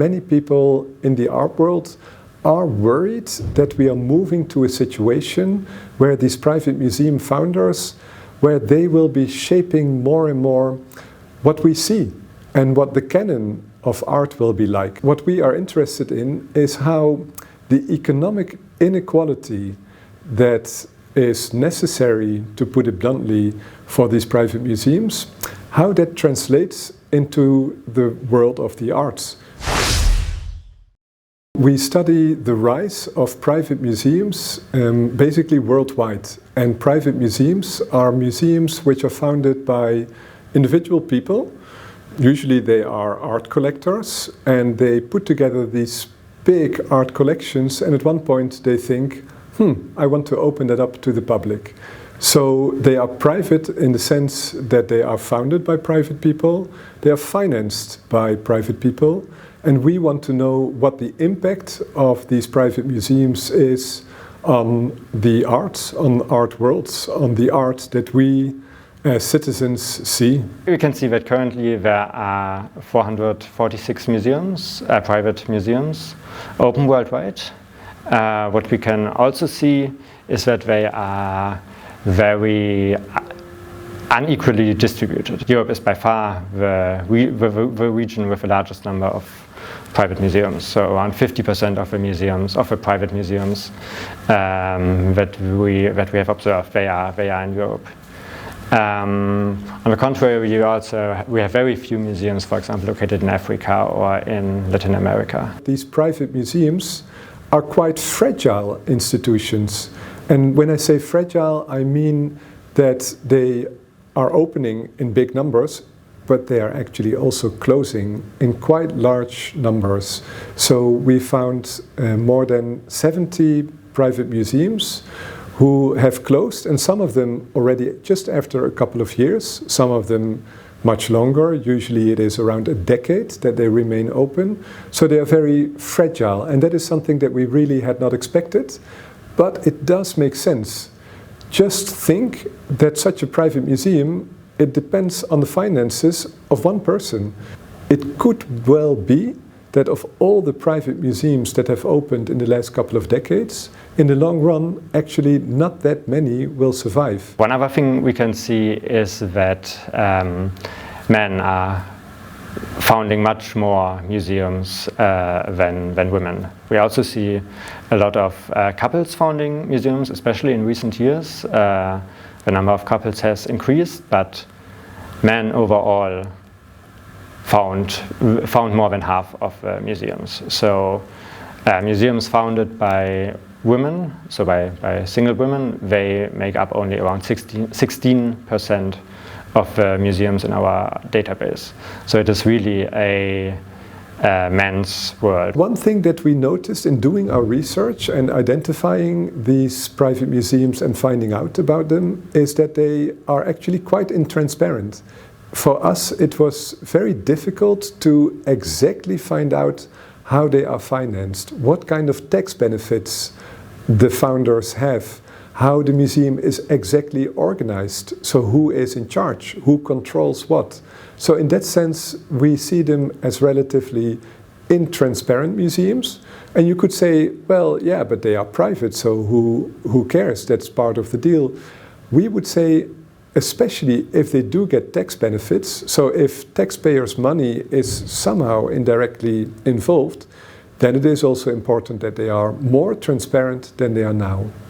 Many people in the art world are worried that we are moving to a situation where these private museum founders, where they will be shaping more and more what we see and what the canon of art will be like. What we are interested in is how the economic inequality that is necessary, to put it bluntly, for these private museums, how that translates into the world of the arts. We study the rise of private museums basically worldwide, and private museums are museums which are founded by individual people. Usually they are art collectors, and they put together these big art collections, and at one point they think, I want to open that up to the public. So they are private in the sense that they are founded by private people, they are financed by private people, and we want to know what the impact of these private museums is on the arts, on art worlds, on the art that we as citizens see. We can see that currently there are 446 museums, private museums, open worldwide. What we can also see is that they are very unequally distributed. Europe is by far the region with the largest number of private museums. So around 50% of the museums, of the private museums that we have observed, they are in Europe. On the contrary, we have very few museums, for example, located in Africa or in Latin America. These private museums are quite fragile institutions. And when I say fragile, I mean that they are opening in big numbers, but they are actually also closing in quite large numbers. So we found more than 70 private museums who have closed, and some of them already just after a couple of years, some of them much longer. Usually it is around a decade that they remain open. So they are very fragile, and that is something that we really had not expected, but it does make sense. Just think that such a private museum, it depends on the finances of one person. It could well be that of all the private museums that have opened in the last couple of decades, in the long run, actually not that many will survive. One other thing we can see is that men are founding much more museums than women. We also see a lot of couples founding museums, especially in recent years. The number of couples has increased, but men overall found more than half of museums. So museums founded by women, so by single women, they make up only around 16% of the museums in our database. So it is really a men's world. One thing that we noticed in doing our research and identifying these private museums and finding out about them is that they are actually quite intransparent. For us, it was very difficult to exactly find out how they are financed, what kind of tax benefits the founders have, how the museum is exactly organized, so who is in charge, who controls what. So in that sense, we see them as relatively intransparent museums. And you could say, well, yeah, but they are private, so who cares? That's part of the deal. We would say, especially if they do get tax benefits, so if taxpayers' money is somehow indirectly involved, then it is also important that they are more transparent than they are now.